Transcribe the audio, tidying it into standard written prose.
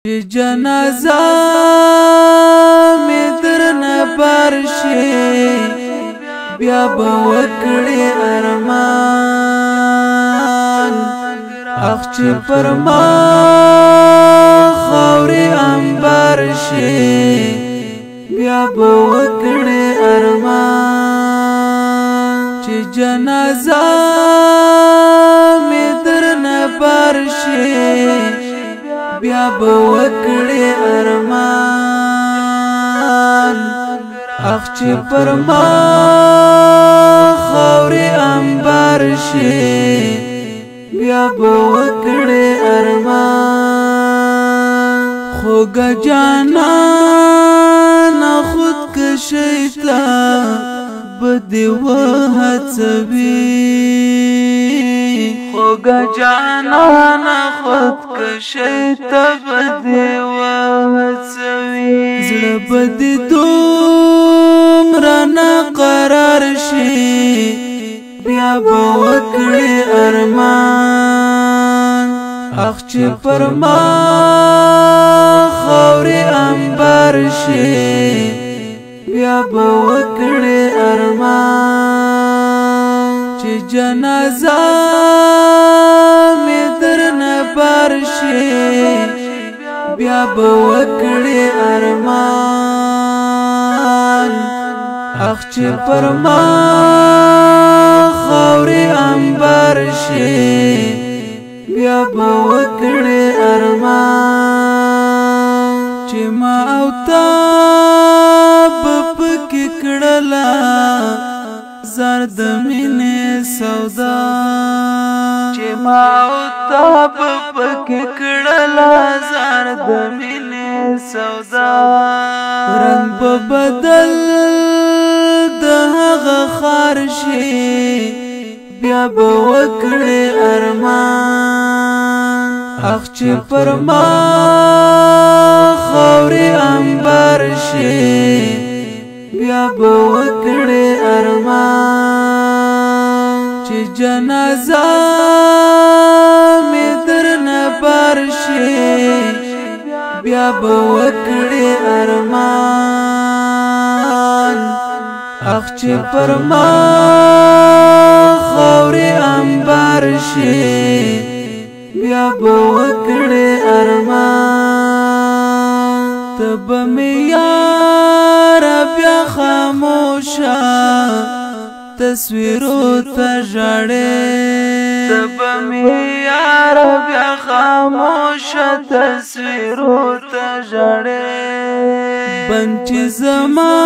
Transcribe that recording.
جنازه می درنه برشي بیا به وکړې ارمان اخ چې پر ما خاورې انبار شي بیا به وکړې ارمان چې جنازه می درنه برشي بیا به وکړې ارمان اخ چې پر ما خاورې انبار شي بیا به وکړې ارمان خوږه جانان خودکشۍ ته به دې وهڅوي خوږه جانان خودکشۍ ته به دې وهڅوي زړه به دې دومره ناقرار شي بیا به وکړې ارمان اخ چې پر ما خاورې انبار شي بیا به وکړې ارمان چې جنازه می درنه برشي بیا به وکړې ارمان اخ چې پر ما خاورې انبار شي بیا به وکړې ارمان چې ما او تا به پکې کړله زار د مینې سودا چې ما او تا به پکې کړله زار د مینې سودا رنګ به بدل د هغه خار شي بیا به وکړې ارمان اخ چې پر ما خاورې انبار شي بیا به وکړې ارمان چې جنازه می درنه برشي بیا به وکړې ارمان اخ چې پر ما خاورې انبار شي بیا به وکړې ارمان ته به مې یاره بیا خاموشه تصویرو ته ژاړې ته به مې یاره بیا خاموشه تصویرو ته ژاړې بند چې زما